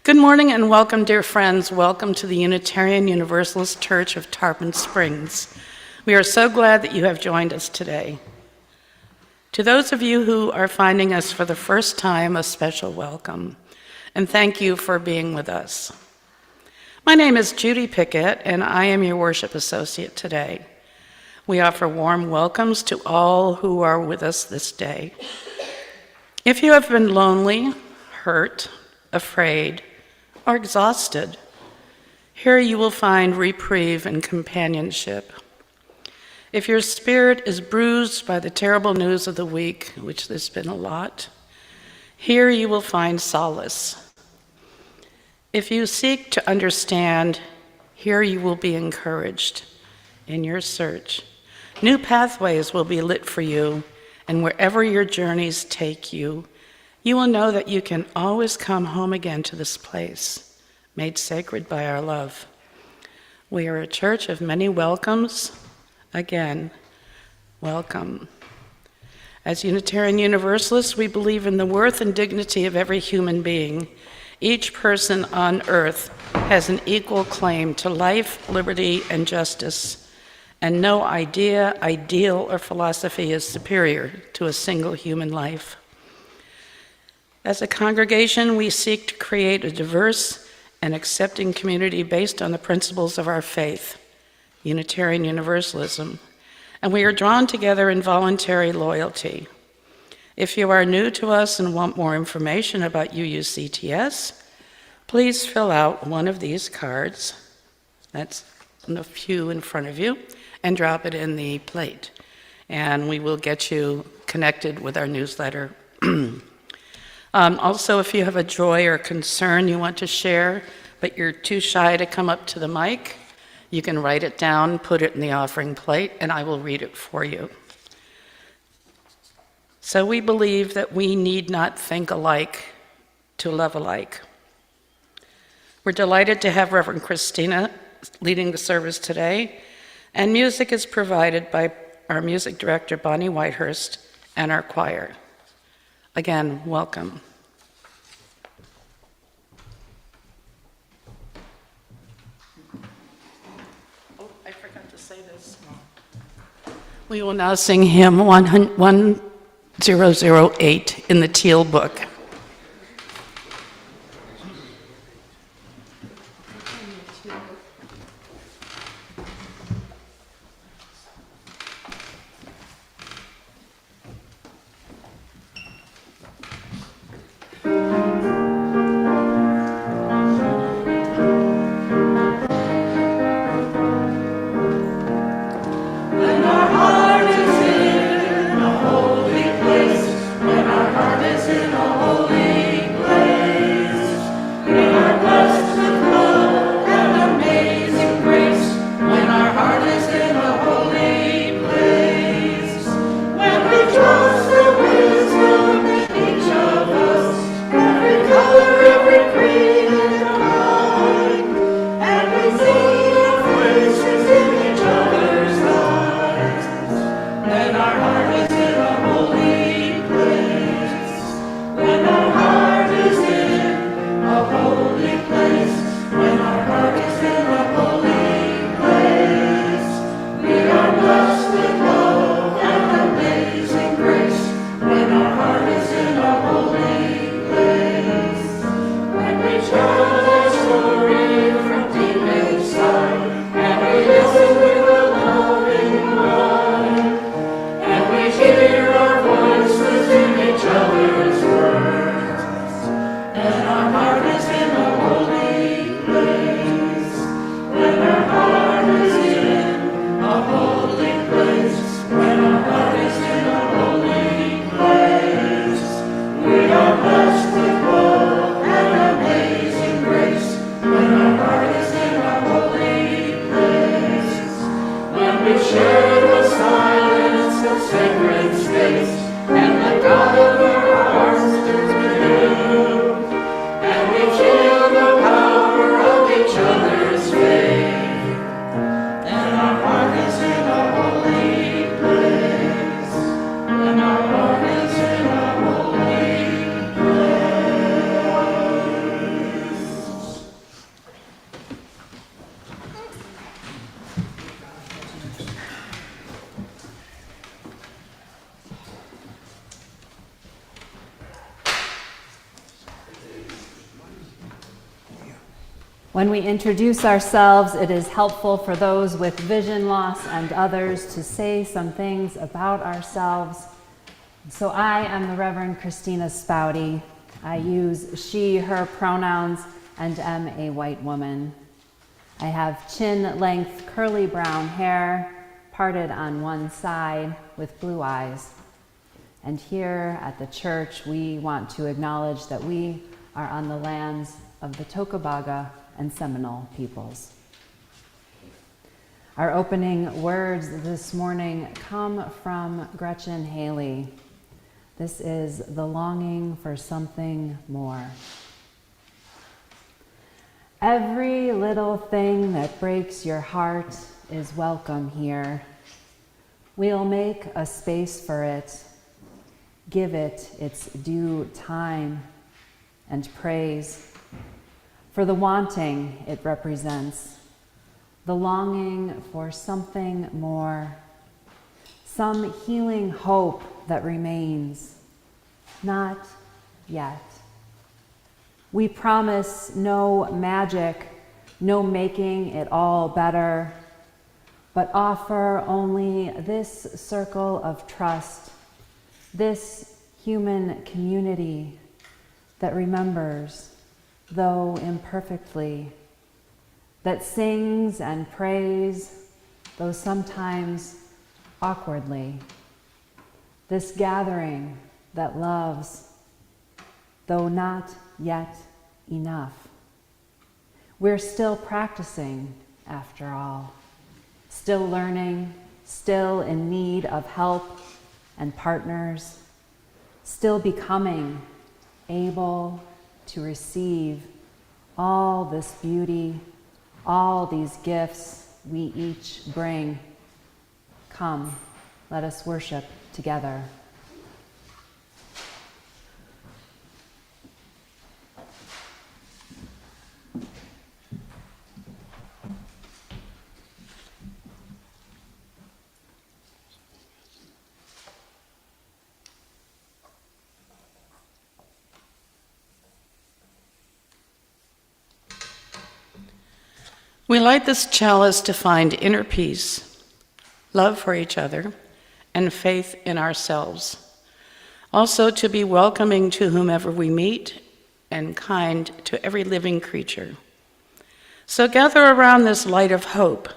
Good morning and welcome, dear friends. Welcome to the Unitarian Universalist Church of Tarpon Springs. We are so glad that you have joined us today. To those of you who are finding us for the first time, a special welcome, and thank you for being with us. My name is Judy Pickett, and I am your worship associate today. We offer warm welcomes to all who are with us this day. If you have been lonely, hurt, afraid, or exhausted, here you will find reprieve and companionship. If your spirit is bruised by the terrible news of the week, which there's been a lot, here you will find solace. If you seek to understand, here you will be encouraged in your search. New pathways will be lit for you, and wherever your journeys take you, you will know that you can always come home again to this place, made sacred by our love. We are a church of many welcomes. Again, welcome. As Unitarian Universalists, we believe in the worth and dignity of every human being. Each person on earth has an equal claim to life, liberty, and justice, and no idea, ideal, or philosophy is superior to a single human life. As a congregation, we seek to create a diverse and accepting community based on the principles of our faith, Unitarian Universalism, and we are drawn together in voluntary loyalty. If you are new to us and want more information about UUCTS, please fill out one of these cards, that's in the pew in front of you, and drop it in the plate, and we will get you connected with our newsletter. Also, if you have a joy or concern you want to share, but you're too shy to come up to the mic, you can write it down, put it in the offering plate, and I will read it for you. So we believe that we need not think alike to love alike. We're delighted to have Reverend Kristina leading the service today, and music is provided by our music director, Bonnie Whitehurst, and our choir. Again, welcome. Oh, I forgot to say this. We will now sing hymn 1008 in the Teal Book. And the God of our hearts turns anew, and When we introduce ourselves, it is helpful for those with vision loss and others to say some things about ourselves. So I am the Reverend Kristina Spaude. I use she, her pronouns and am a white woman. I have chin-length curly brown hair, parted on one side with blue eyes. And here at the church, we want to acknowledge that we are on the lands of the Tocobaga and Seminole peoples. Our opening words this morning come from Gretchen Haley. This is the longing for something more. Every little thing that breaks your heart is welcome here. We'll make a space for it, give it its due time and praise. For the wanting it represents, the longing for something more, some healing hope that remains, not yet. We promise no magic, no making it all better, but offer only this circle of trust, this human community that remembers, though imperfectly, that sings and prays, though sometimes awkwardly. This gathering that loves, though not yet enough. We're still practicing, after all, still learning, still in need of help and partners, still becoming able to receive all this beauty, all these gifts we each bring. Come, let us worship together. We light this chalice to find inner peace, love for each other, and faith in ourselves. Also to be welcoming to whomever we meet and kind to every living creature. So gather around this light of hope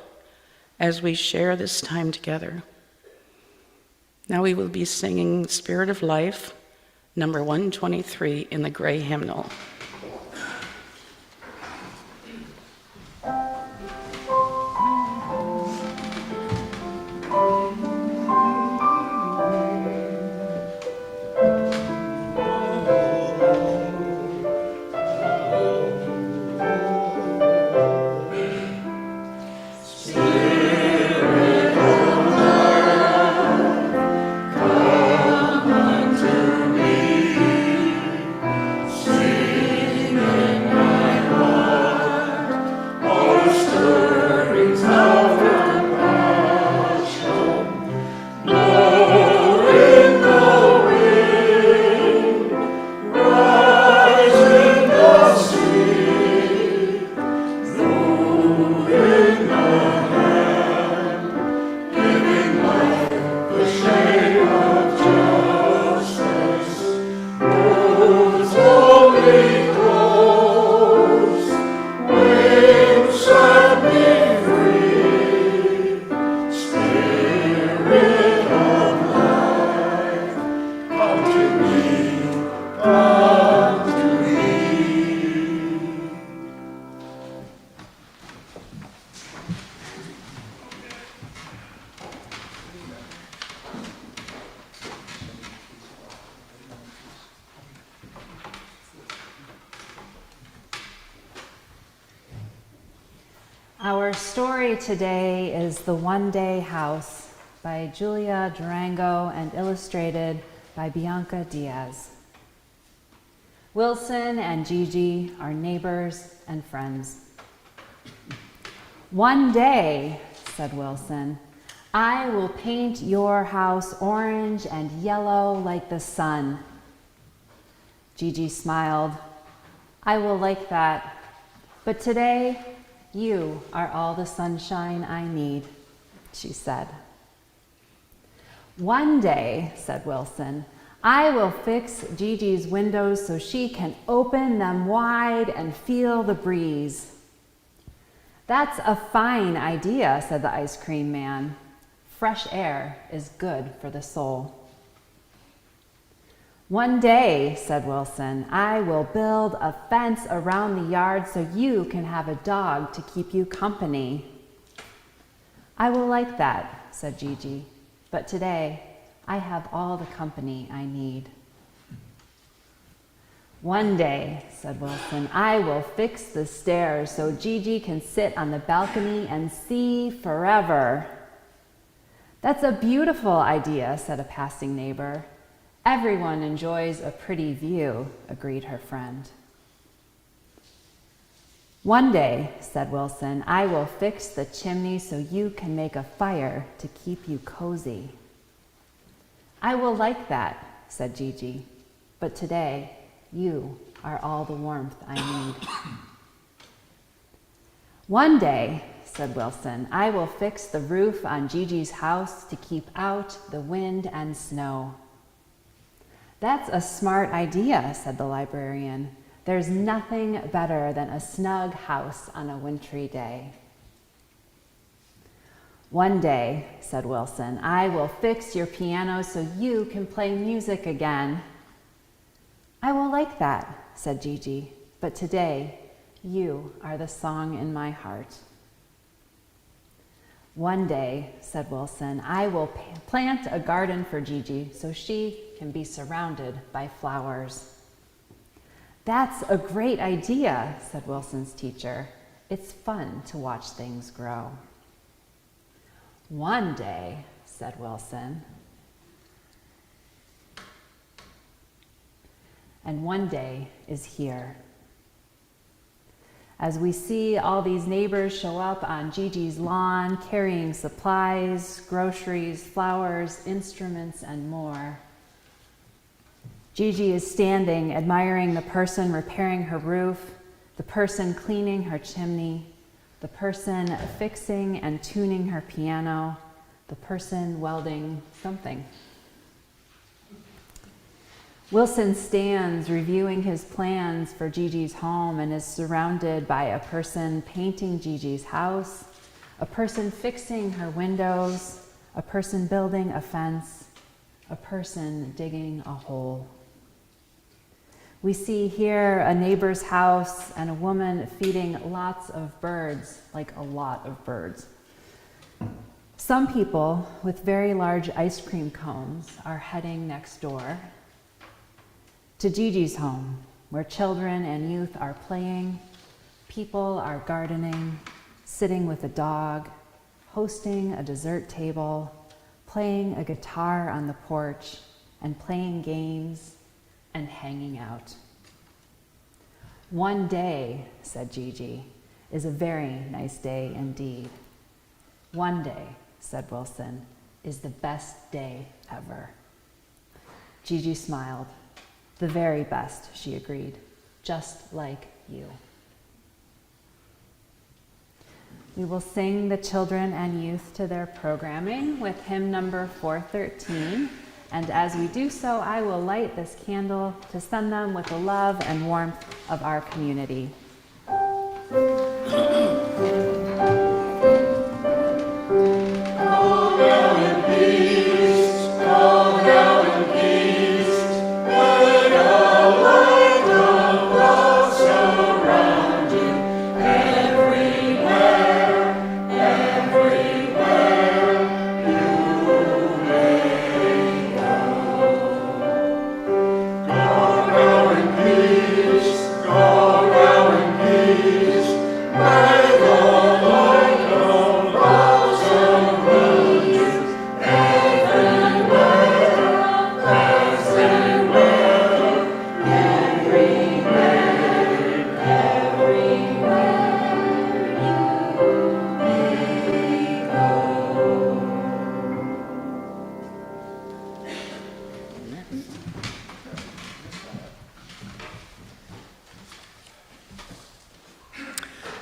as we share this time together. Now we will be singing Spirit of Life, number 123 in the gray hymnal. Our story today is The One-Day House by Julia Durango and illustrated by Bianca Diaz. Wilson and Gigi are neighbors and friends. "One day," said Wilson, "I will paint your house orange and yellow like the sun." Gigi smiled. "I will like that. But today, you are all the sunshine I need, she said. One day, said Wilson, I will fix Gigi's windows so she can open them wide and feel the breeze. That's a fine idea, said the ice cream man. Fresh air is good for the soul. One day, said Wilson, I will build a fence around the yard so you can have a dog to keep you company. I will like that, said Gigi, but today I have all the company I need. One day, said Wilson, I will fix the stairs so Gigi can sit on the balcony and see forever. That's a beautiful idea, said a passing neighbor. Everyone enjoys a pretty view, agreed her friend. One day, said Wilson, I will fix the chimney so you can make a fire to keep you cozy. I will like that, said Gigi, but today you are all the warmth I need. One day, said Wilson, I will fix the roof on Gigi's house to keep out the wind and snow. That's a smart idea, said the librarian. There's nothing better than a snug house on a wintry day. One day, said Wilson, I will fix your piano so you can play music again. I will like that, said Gigi, but today you are the song in my heart. One day, said Wilson, I will plant a garden for Gigi so she can be surrounded by flowers. That's a great idea, said Wilson's teacher. It's fun to watch things grow. One day, said Wilson. And one day is here. As we see all these neighbors show up on Gigi's lawn, carrying supplies, groceries, flowers, instruments, and more. Gigi is standing, admiring the person repairing her roof, the person cleaning her chimney, the person fixing and tuning her piano, the person welding something. Wilson stands reviewing his plans for Gigi's home and is surrounded by a person painting Gigi's house, a person fixing her windows, a person building a fence, a person digging a hole. We see here a neighbor's house and a woman feeding lots of birds, like a lot of birds. Some people with very large ice cream cones are heading next door to Gigi's home, where children and youth are playing, people are gardening, sitting with a dog, hosting a dessert table, playing a guitar on the porch, and playing games and hanging out. One day, said Gigi, is a very nice day indeed. One day, said Wilson, is the best day ever. Gigi smiled. The very best, she agreed, just like you. We will sing the children and youth to their programming with hymn number 413. And as we do so, I will light this candle to send them with the love and warmth of our community. Go,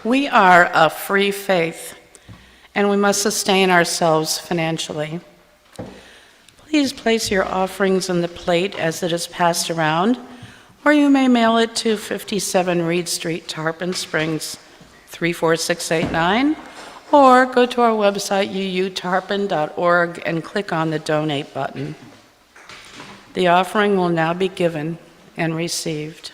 We are a free faith, and we must sustain ourselves financially. Please place your offerings in the plate as it is passed around, or you may mail it to 57 Reed Street, Tarpon Springs, 34689, or go to our website, uutarpon.org, and click on the Donate button. The offering will now be given and received.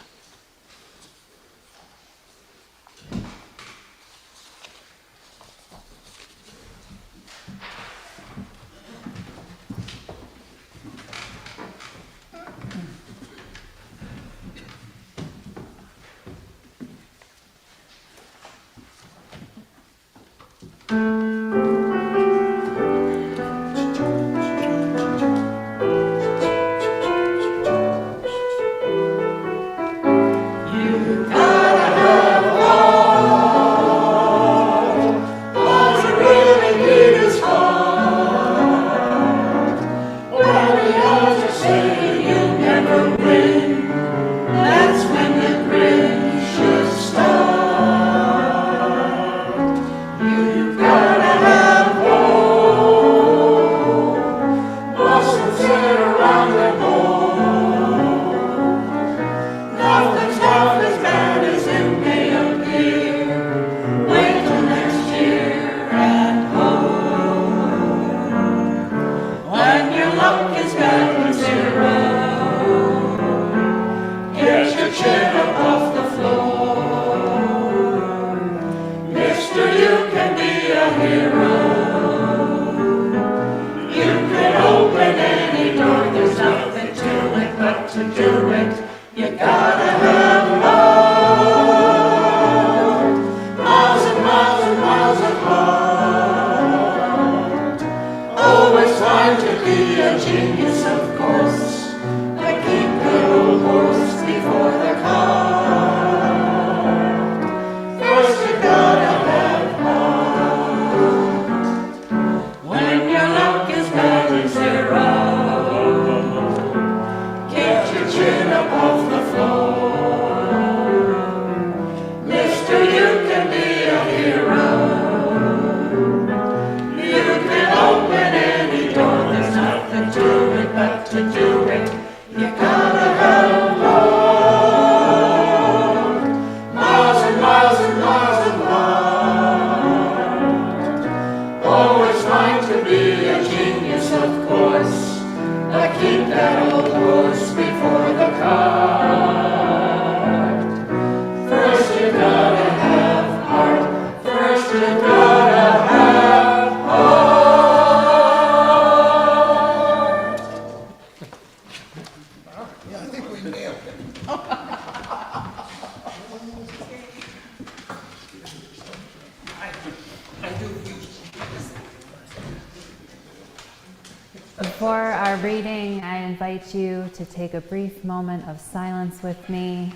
Before our reading, I invite you to take a brief moment of silence with me.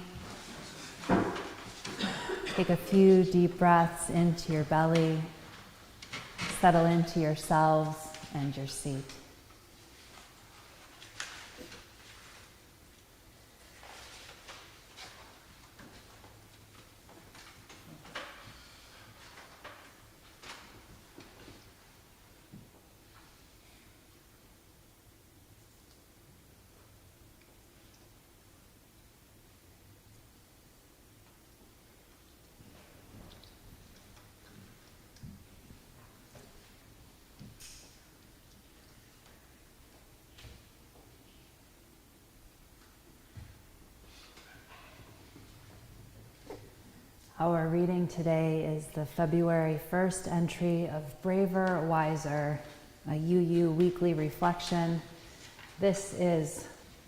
Take a few deep breaths into your belly. Settle into yourselves and your seat. Our reading today is the February 1st entry of Braver, Wiser, a UU weekly reflection. This is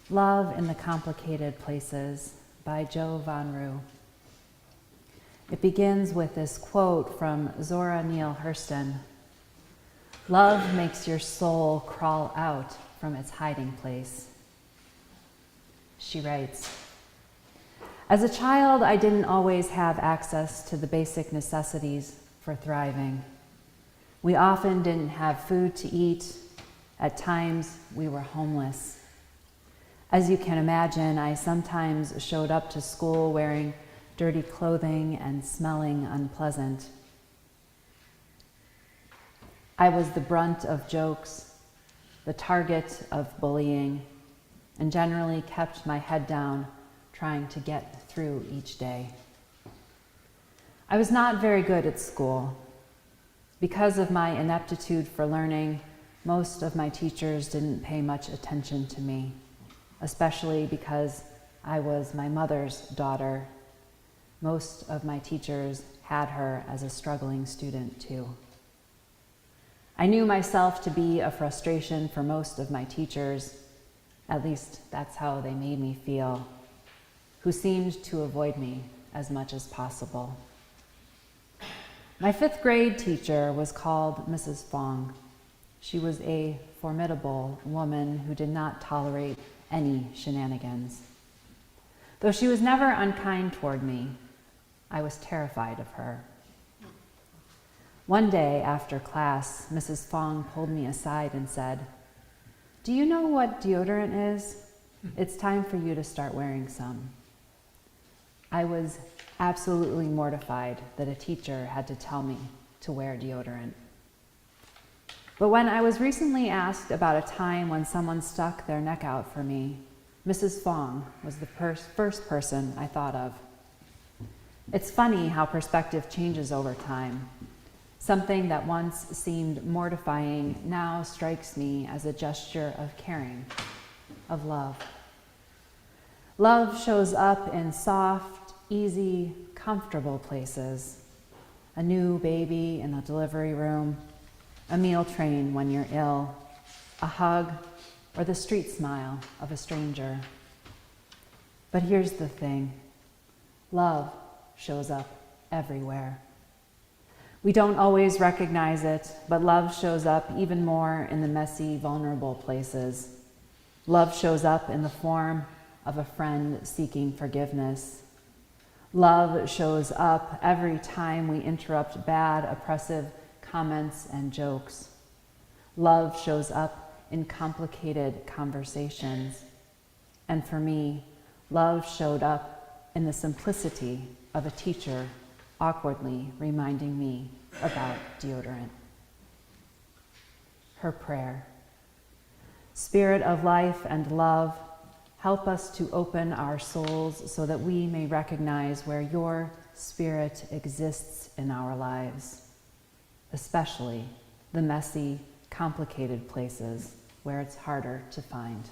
Love in the Complicated Places by Joe Von Rue. It begins with this quote from Zora Neale Hurston. Love makes your soul crawl out from its hiding place. She writes, as a child, I didn't always have access to the basic necessities for thriving. We often didn't have food to eat. At times, we were homeless. As you can imagine, I sometimes showed up to school wearing dirty clothing and smelling unpleasant. I was the brunt of jokes, the target of bullying, and generally kept my head down, trying to get through each day. I was not very good at school. Because of my ineptitude for learning, most of my teachers didn't pay much attention to me, especially because I was my mother's daughter. Most of my teachers had her as a struggling student too. I knew myself to be a frustration for most of my teachers, at least that's how they made me feel, who seemed to avoid me as much as possible. My 5th grade teacher was called Mrs. Fong. She was a formidable woman who did not tolerate any shenanigans. Though she was never unkind toward me, I was terrified of her. One day after class, Mrs. Fong pulled me aside and said, "Do you know what deodorant is? It's time for you to start wearing some." I was absolutely mortified that a teacher had to tell me to wear deodorant. But when I was recently asked about a time when someone stuck their neck out for me, Mrs. Fong was the first person I thought of. It's funny how perspective changes over time. Something that once seemed mortifying now strikes me as a gesture of caring, of love. Love shows up in soft, easy, comfortable places. A new baby in the delivery room, a meal train when you're ill, a hug, or the street smile of a stranger. But here's the thing, love shows up everywhere. We don't always recognize it, but love shows up even more in the messy, vulnerable places. Love shows up in the form of a friend seeking forgiveness. Love shows up every time we interrupt bad, oppressive comments and jokes. Love shows up in complicated conversations. And for me, love showed up in the simplicity of a teacher awkwardly reminding me about deodorant. Her prayer. Spirit of life and love, help us to open our souls so that we may recognize where your Spirit exists in our lives, especially the messy, complicated places where it's harder to find.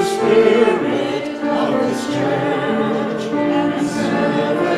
Spirit of this church and serve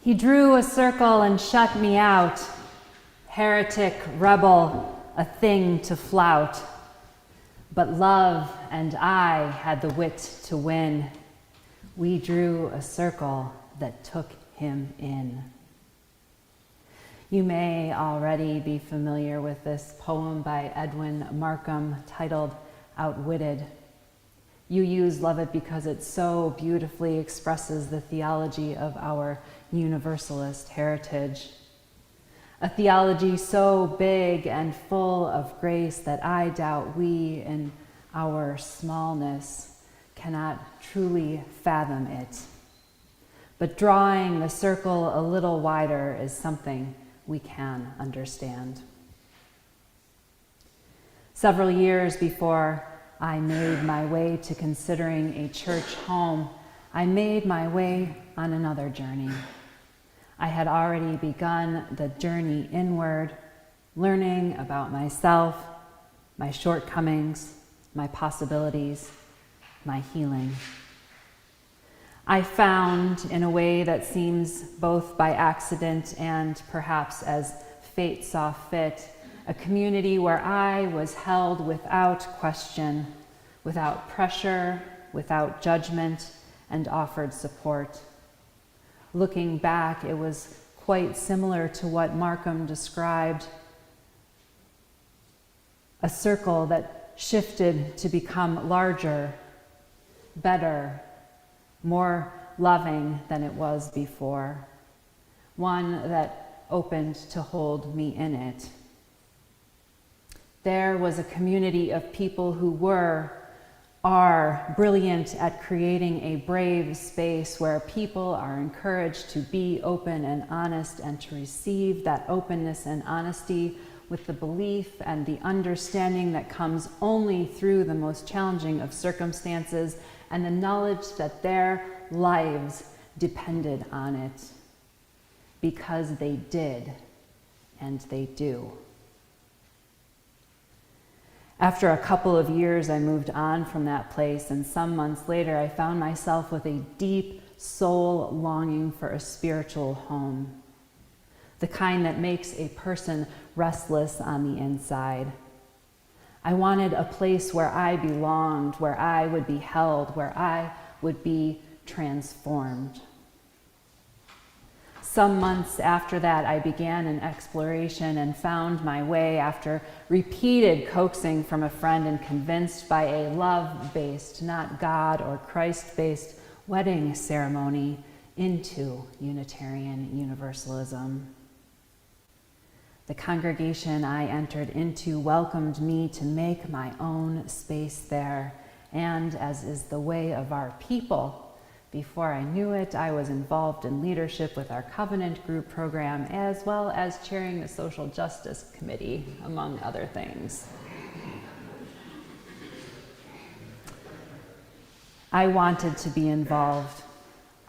He drew a circle and shut me out. Heretic, rebel, a thing to flout. But love and I had the wit to win. We drew a circle that took him in. You may already be familiar with this poem by Edwin Markham titled Outwitted. UUs love it because it so beautifully expresses the theology of our Universalist heritage. A theology so big and full of grace that I doubt we, in our smallness, cannot truly fathom it. But drawing the circle a little wider is something we can understand. Several years before I made my way to considering a church home, I made my way on another journey. I had already begun the journey inward, learning about myself, my shortcomings, my possibilities, my healing. I found, in a way that seems both by accident and perhaps as fate saw fit, a community where I was held without question, without pressure, without judgment, and offered support. Looking back, it was quite similar to what Markham described, a circle that shifted to become larger, better, more loving than it was before, one that opened to hold me in it. There was a community of people who are brilliant at creating a brave space where people are encouraged to be open and honest and to receive that openness and honesty with the belief and the understanding that comes only through the most challenging of circumstances and the knowledge that their lives depended on it, because they did and they do. After a couple of years, I moved on from that place, and some months later, I found myself with a deep soul longing for a spiritual home, the kind that makes a person restless on the inside. I wanted a place where I belonged, where I would be held, where I would be transformed. Some months after that, I began an exploration and found my way, after repeated coaxing from a friend and convinced by a love-based, not God or Christ-based wedding ceremony, into Unitarian Universalism. The congregation I entered into welcomed me to make my own space there, and as is the way of our people, before I knew it, I was involved in leadership with our Covenant Group program, as well as chairing the Social Justice Committee, among other things. I wanted to be involved.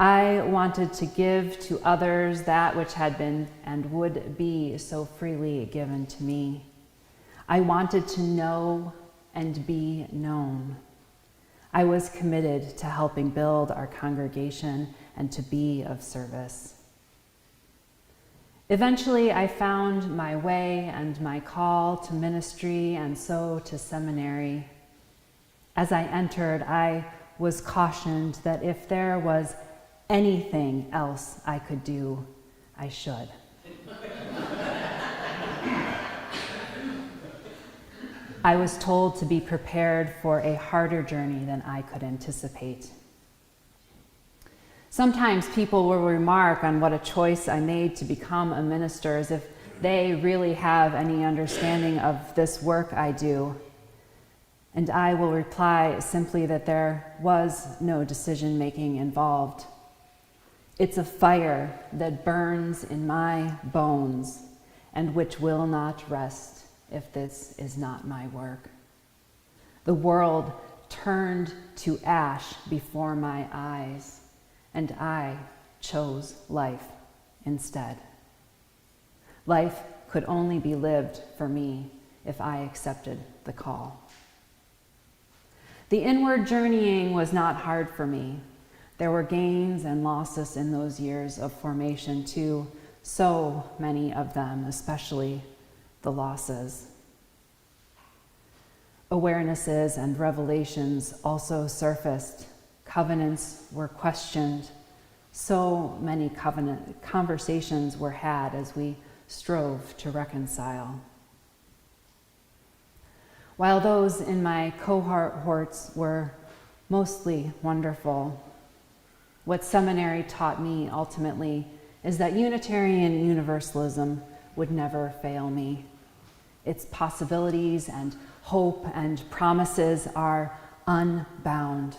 I wanted to give to others that which had been and would be so freely given to me. I wanted to know and be known. I was committed to helping build our congregation and to be of service. Eventually, I found my way and my call to ministry and so to seminary. As I entered, I was cautioned that if there was anything else I could do, I should. I was told to be prepared for a harder journey than I could anticipate. Sometimes people will remark on what a choice I made to become a minister, as if they really have any understanding of this work I do. And I will reply simply that there was no decision-making involved. It's a fire that burns in my bones and which will not rest if this is not my work. The world turned to ash before my eyes, and I chose life instead. Life could only be lived for me if I accepted the call. The inward journeying was not hard for me. There were gains and losses in those years of formation too, so many of them, especially the losses. Awarenesses and revelations also surfaced. Covenants were questioned. So many conversations were had as we strove to reconcile. While those in my cohorts were mostly wonderful, what seminary taught me ultimately is that Unitarian Universalism would never fail me. Its possibilities and hope and promises are unbound.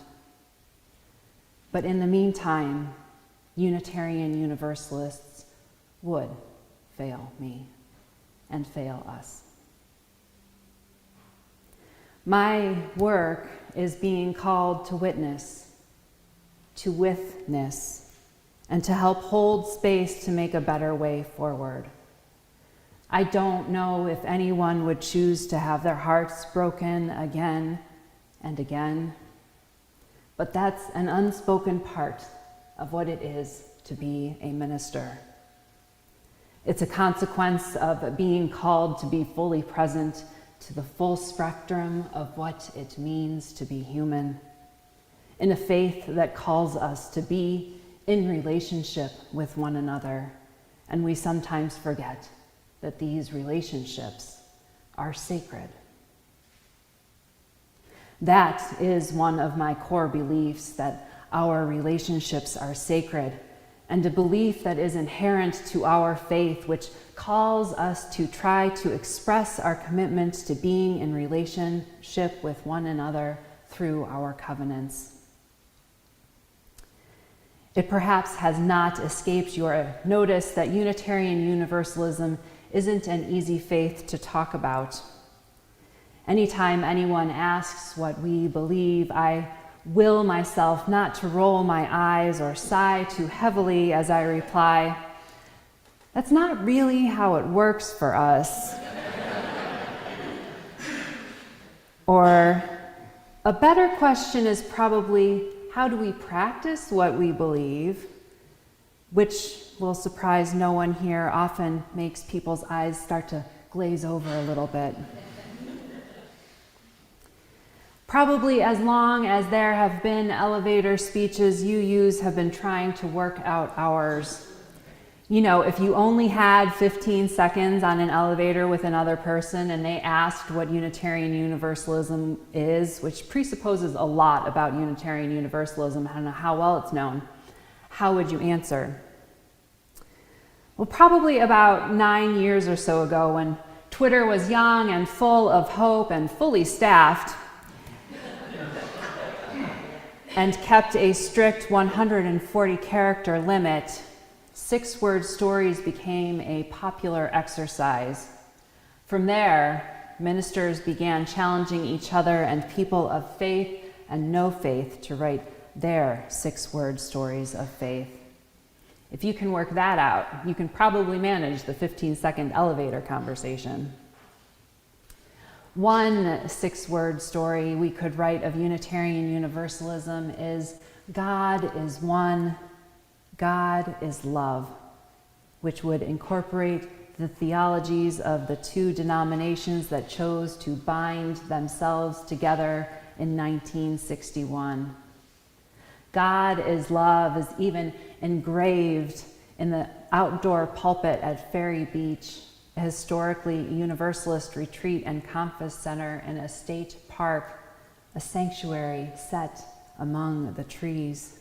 But in the meantime, Unitarian Universalists would fail me and fail us. My work is being called to witness, to witness, and to help hold space to make a better way forward. I don't know if anyone would choose to have their hearts broken again and again, but that's an unspoken part of what it is to be a minister. It's a consequence of being called to be fully present to the full spectrum of what it means to be human, in a faith that calls us to be in relationship with one another, and we sometimes forget that these relationships are sacred. That is one of my core beliefs, that our relationships are sacred, and a belief that is inherent to our faith, which calls us to try to express our commitment to being in relationship with one another through our covenants. It perhaps has not escaped your notice that Unitarian Universalism isn't an easy faith to talk about. Anytime anyone asks what we believe, I will myself not to roll my eyes or sigh too heavily as I reply, "That's not really how it works for us." Or, a better question is probably, how do we practice what we believe? Which will surprise no one here, often makes people's eyes start to glaze over a little bit. Probably as long as there have been elevator speeches, UUs have been trying to work out ours. You know, if you only had 15 seconds on an elevator with another person and they asked what Unitarian Universalism is, which presupposes a lot about Unitarian Universalism and how well it's known, how would you answer? Well, probably about 9 years or so ago, when Twitter was young and full of hope and fully staffed, and kept a strict 140 character limit, 6-word stories became a popular exercise. From there, ministers began challenging each other and people of faith and no faith to write their 6-word stories of faith. If you can work that out, you can probably manage the 15-second elevator conversation. One 6-word story we could write of Unitarian Universalism is, God is one, God is love, which would incorporate the theologies of the two denominations that chose to bind themselves together in 1961. God is love is even engraved in the outdoor pulpit at Ferry Beach, a historically Universalist retreat and conference center in a state park, a sanctuary set among the trees.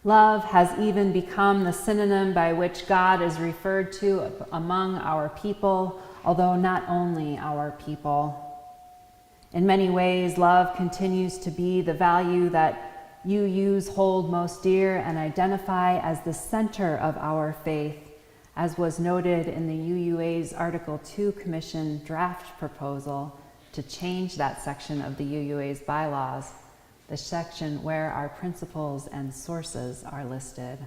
Love has even become the synonym by which God is referred to among our people, although not only our people. In many ways, love continues to be the value that UUs hold most dear and identify as the center of our faith, as was noted in the UUA's Article 2 Commission draft proposal to change that section of the UUA's bylaws, the section where our principles and sources are listed.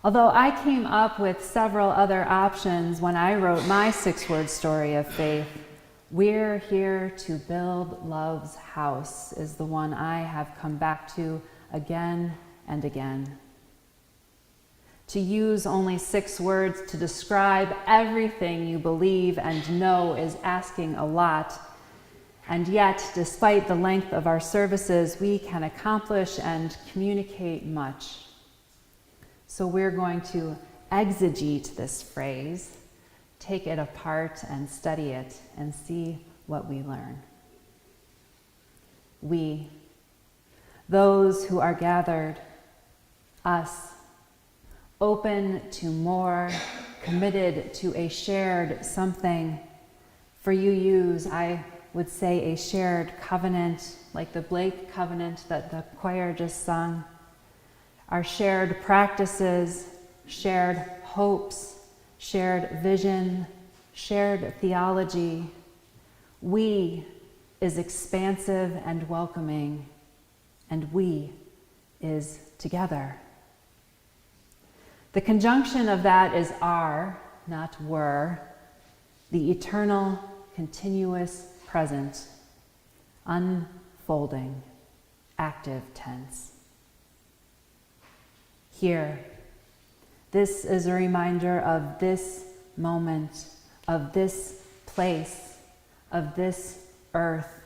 Although I came up with several other options when I wrote my 6-word story of faith, We're here to build love's house is the one I have come back to again and again. To use only 6 words to describe everything you believe and know is asking a lot. And yet, despite the length of our services, we can accomplish and communicate much. So we're going to exegete this phrase, take it apart and study it and see what we learn. We, those who are gathered, us, open to more, committed to a shared something. For UUs, I would say a shared covenant, like the Blake covenant that the choir just sung. Our shared practices, shared hopes, shared vision, shared theology. We is expansive and welcoming, and we is together. The conjunction of that is are, not were, the eternal, continuous present, unfolding, active tense. Here, this is a reminder of this moment, of this place, of this earth,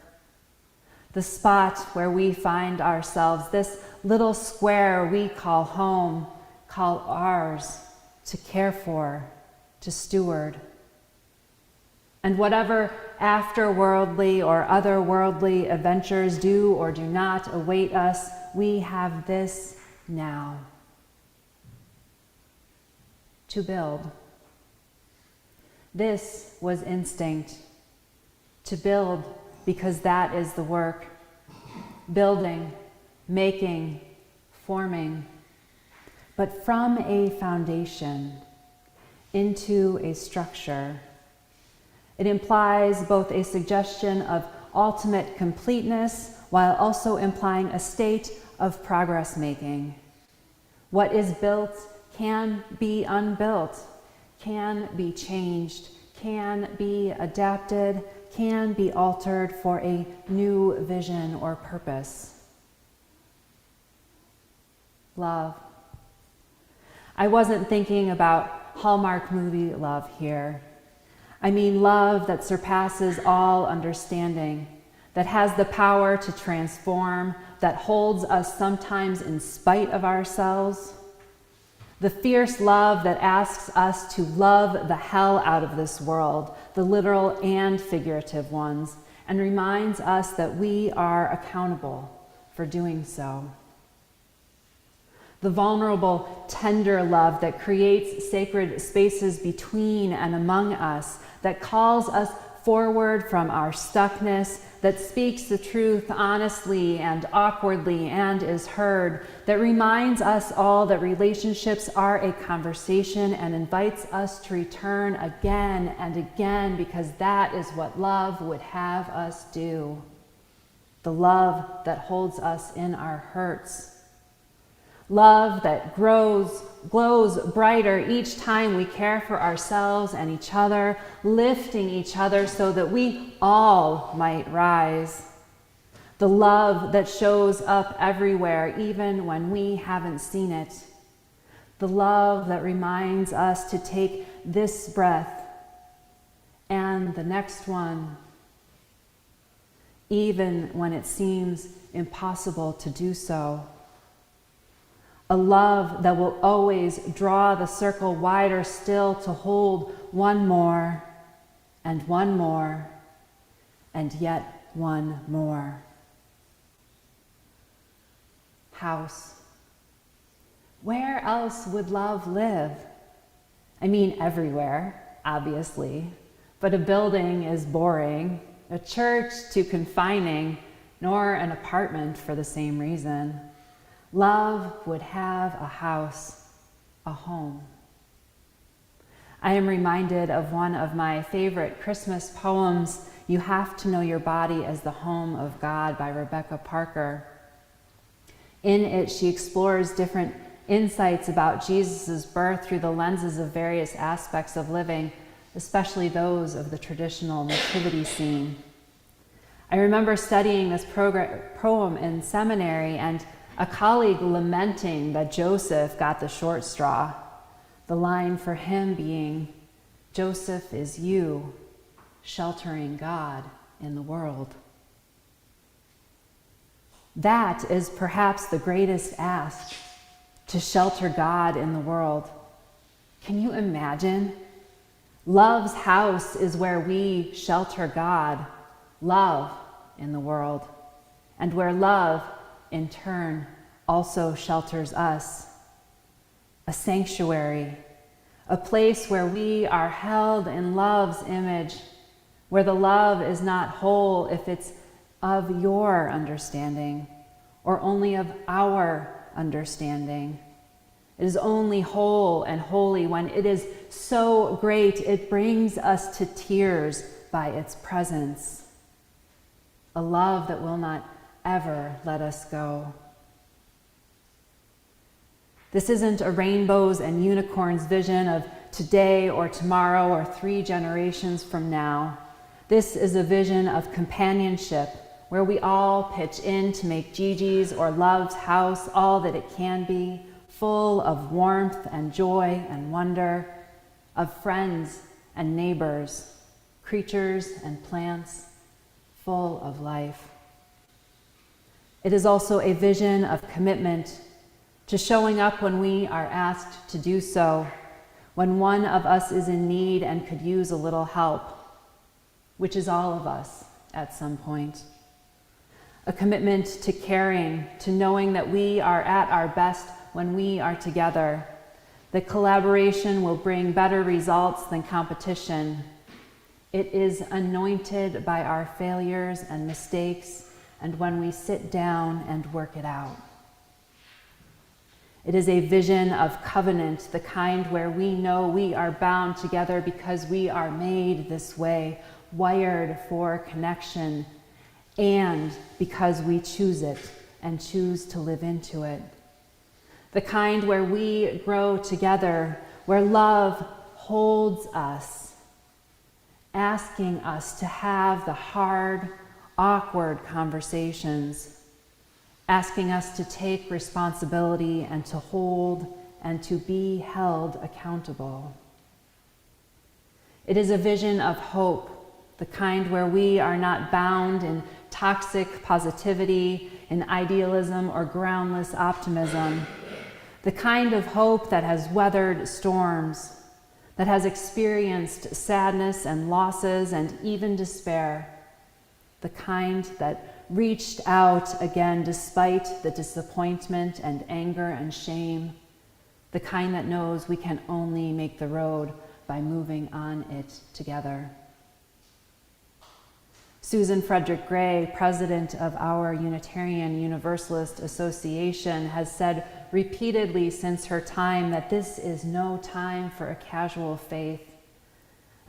the spot where we find ourselves, this little square we call home, call ours, to care for, to steward. And whatever afterworldly or otherworldly adventures do or do not await us, we have this now. To build. This was instinct. To build, because that is the work. Building, making, forming. But from a foundation into a structure. It implies both a suggestion of ultimate completeness while also implying a state of progress making. What is built can be unbuilt, can be changed, can be adapted, can be altered for a new vision or purpose. Love. I wasn't thinking about Hallmark movie love here. I mean love that surpasses all understanding, that has the power to transform, that holds us sometimes in spite of ourselves. The fierce love that asks us to love the hell out of this world, the literal and figurative ones, and reminds us that we are accountable for doing so. The vulnerable, tender love that creates sacred spaces between and among us, that calls us forward from our stuckness, that speaks the truth honestly and awkwardly and is heard, that reminds us all that relationships are a conversation and invites us to return again and again because that is what love would have us do. The love that holds us in our hurts. Love that glows brighter each time we care for ourselves and each other, lifting each other so that we all might rise. The love that shows up everywhere, even when we haven't seen it. The love that reminds us to take this breath and the next one, even when it seems impossible to do so. A love that will always draw the circle wider still to hold one more, and yet one more. House. Where else would love live? I mean, everywhere, obviously, but a building is boring, a church too confining, nor an apartment for the same reason. Love would have a house, a home. I am reminded of one of my favorite Christmas poems, You Have to Know Your Body as the Home of God by Rebecca Parker. In it, she explores different insights about Jesus' birth through the lenses of various aspects of living, especially those of the traditional nativity scene. I remember studying this poem in seminary and a colleague lamenting that Joseph got the short straw, the line for him being, "Joseph is you, sheltering God in the world." That is perhaps the greatest ask, to shelter God in the world. Can you imagine? Love's house is where we shelter God, love, in the world, and where love, in turn, also shelters us. A sanctuary, a place where we are held in love's image, where the love is not whole if it's of your understanding, or only of our understanding. It is only whole and holy when it is so great it brings us to tears by its presence. A love that will not ever let us go. This isn't a rainbows and unicorns vision of today or tomorrow or 3 generations from now. This is a vision of companionship where we all pitch in to make Gigi's or Love's house all that it can be, full of warmth and joy and wonder, of friends and neighbors, creatures and plants, full of life. It is also a vision of commitment to showing up when we are asked to do so, when one of us is in need and could use a little help, which is all of us at some point. A commitment to caring, to knowing that we are at our best when we are together, that collaboration will bring better results than competition. It is anointed by our failures and mistakes and when we sit down and work it out. It is a vision of covenant, the kind where we know we are bound together because we are made this way, wired for connection, and because we choose it and choose to live into it. The kind where we grow together, where love holds us, asking us to have the hard, awkward conversations, asking us to take responsibility and to hold and to be held accountable. It is a vision of hope, the kind where we are not bound in toxic positivity, in idealism or groundless optimism, the kind of hope that has weathered storms, that has experienced sadness and losses and even despair, the kind that reached out again despite the disappointment and anger and shame, the kind that knows we can only make the road by moving on it together. Susan Frederick Gray, president of our Unitarian Universalist Association, has said repeatedly since her time that this is no time for a casual faith,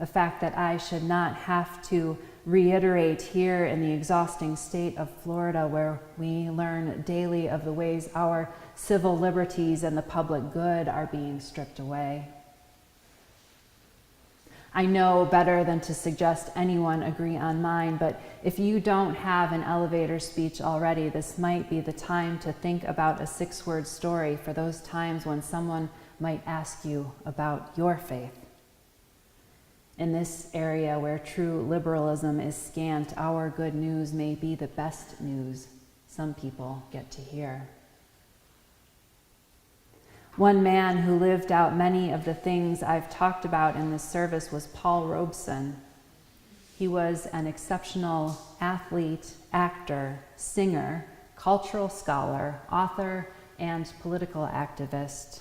a fact that I should not have to reiterate here in the exhausting state of Florida, where we learn daily of the ways our civil liberties and the public good are being stripped away. I know better than to suggest anyone agree on mine, but if you don't have an elevator speech already, this might be the time to think about a 6-word story for those times when someone might ask you about your faith. In this area where true liberalism is scant, our good news may be the best news some people get to hear. One man who lived out many of the things I've talked about in this service was Paul Rosen. He was an exceptional athlete, actor, singer, cultural scholar, author, and political activist.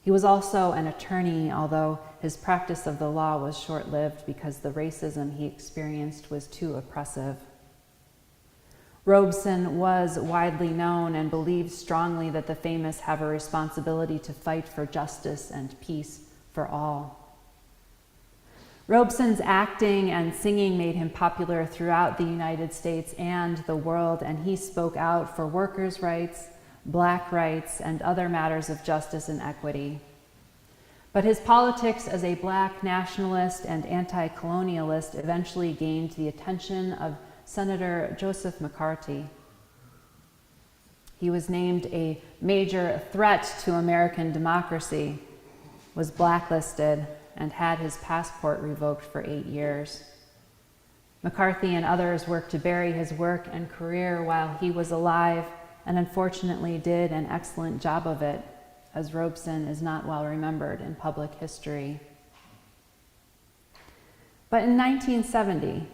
He was also an attorney, although his practice of the law was short-lived because the racism he experienced was too oppressive. Rosen was widely known and believed strongly that the famous have a responsibility to fight for justice and peace for all. Rosen's acting and singing made him popular throughout the United States and the world, and he spoke out for workers' rights, Black rights, and other matters of justice and equity. But his politics as a Black nationalist and anti-colonialist eventually gained the attention of Senator Joseph McCarthy. He was named a major threat to American democracy, was blacklisted, and had his passport revoked for 8 years. McCarthy and others worked to bury his work and career while he was alive, and unfortunately did an excellent job of it, as Rosen is not well remembered in public history. But in 1970,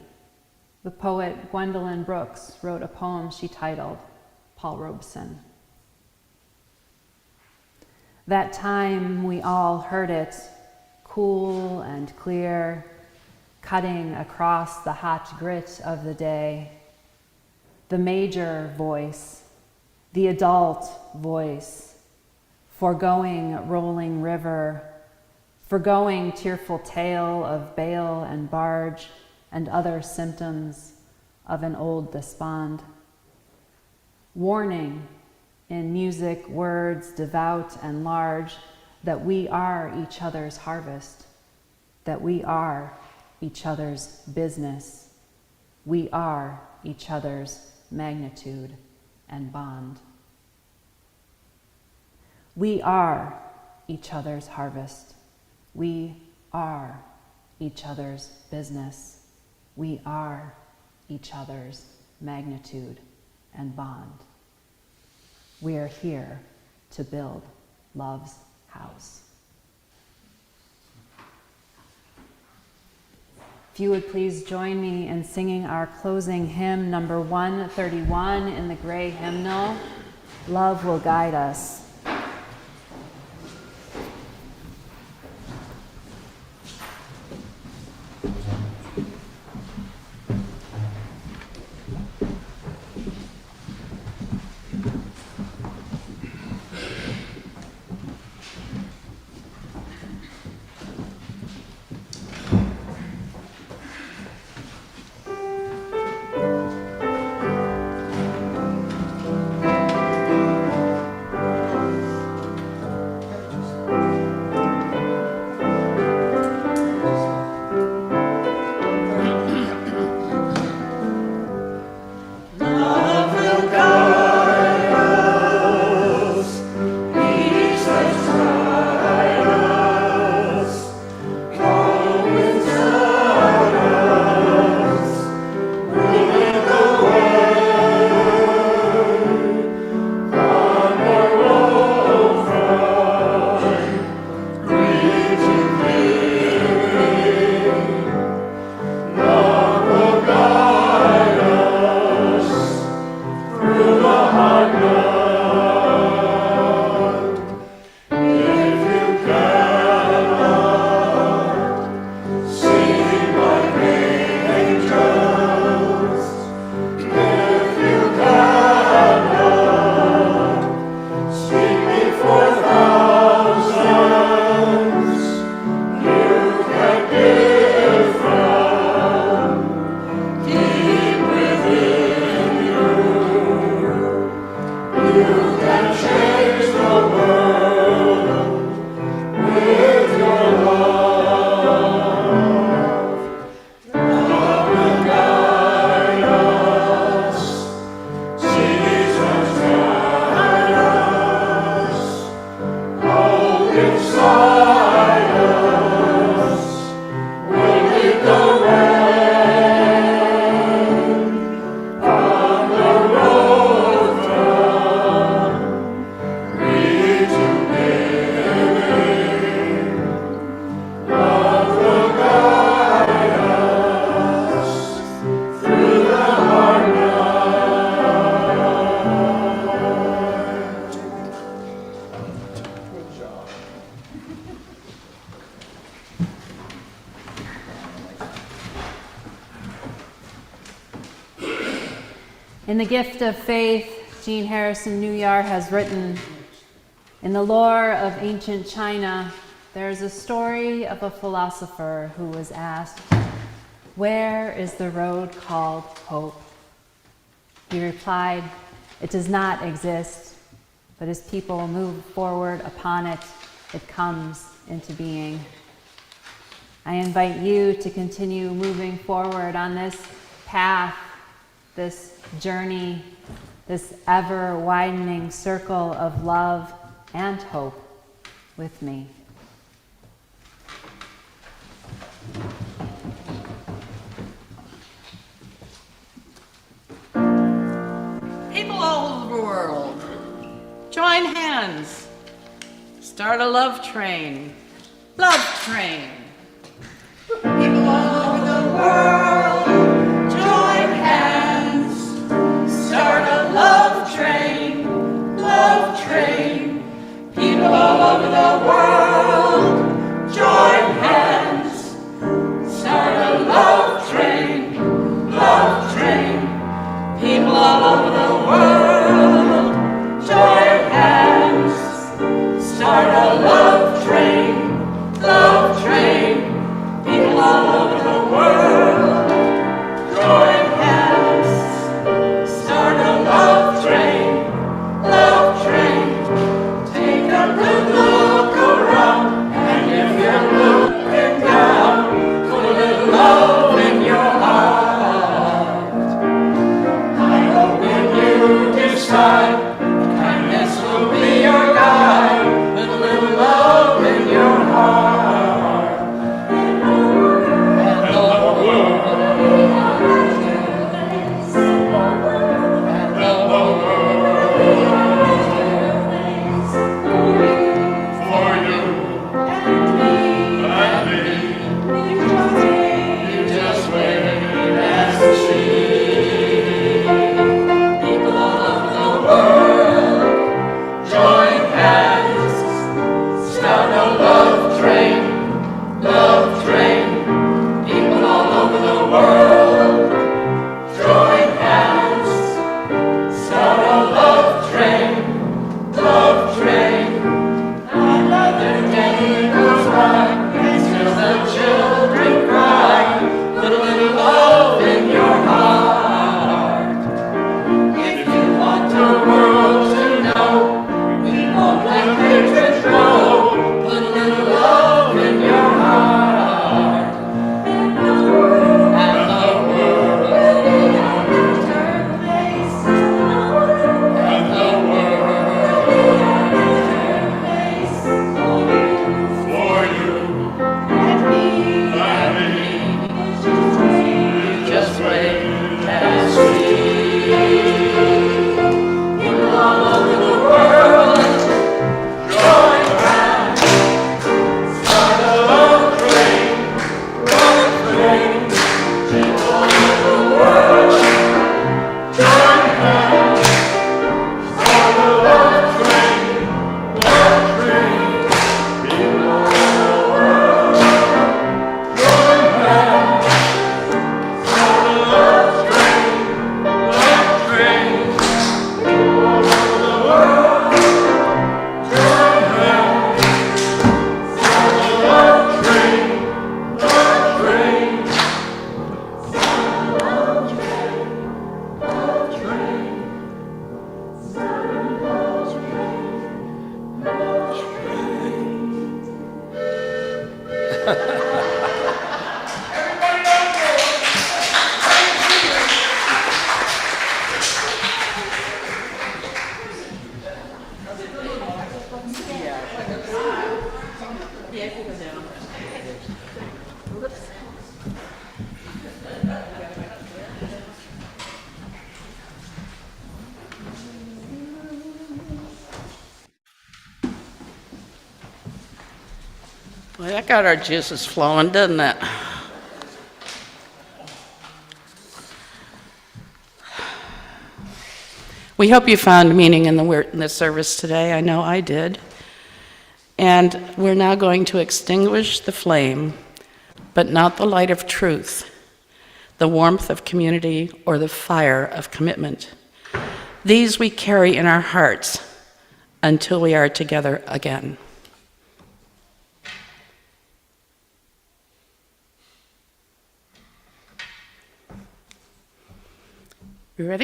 the poet Gwendolyn Brooks wrote a poem she titled Paul Robeson. That time we all heard it, cool and clear, cutting across the hot grit of the day. The major voice, the adult voice, foregoing rolling river, foregoing tearful tale of bale and barge and other symptoms of an old despond. Warning in music, words devout and large, that we are each other's harvest, that we are each other's business, we are each other's magnitude and bond. We are each other's harvest. We are each other's business. We are each other's magnitude and bond. We are here to build love's house. If you would please join me in singing our closing hymn, number 131 in the gray hymnal, Love Will Guide Us. In The Gift of Faith, Jean Harrison Newyar has written, in the lore of ancient China, there is a story of a philosopher who was asked, "Where is the road called hope?" He replied, "It does not exist, but as people move forward upon it, it comes into being. I invite you to continue moving forward on this path, this journey, this ever-widening circle of love and hope with me. People all over the world, join hands. Start a love train. Love train. People all over the world, join hands. Start a love train. Love train. People all over the world, join hands. Start a love train. Love train. People all over the world, join hands. Start a love train, love train. People all over the world, join hands. Start a love train, love train. Take a good look around, and if you're looking down, put a little love in your heart. Kindness will be your guide, with a little love in your heart. And the world, and the world, for you and me. You just wait and see. Join hands, start a love train, love train. People all over the world, join hands, start a love train, love train. Another day goes by, and still the children cry. Put a little love in your heart. If you want the world to know, won't let hatred grow. Put a little love in your heart. And the world, turn face. And the world, turn face for you and me. You just wait and see. People all over the world, join hands, start a love train, love train. People all over the world, join hands, start a love train, love train. People all over the world, join hands, start a love train, love train. People all over the world, join hands, start a love train, love train. Start a love train, love train. Start a love train, love train. Well, that got our juices flowing, didn't it? We hope you found meaning in the service today. I know I did. And we're now going to extinguish the flame, but not the light of truth, the warmth of community, or the fire of commitment. These we carry in our hearts until we are together again. You ready?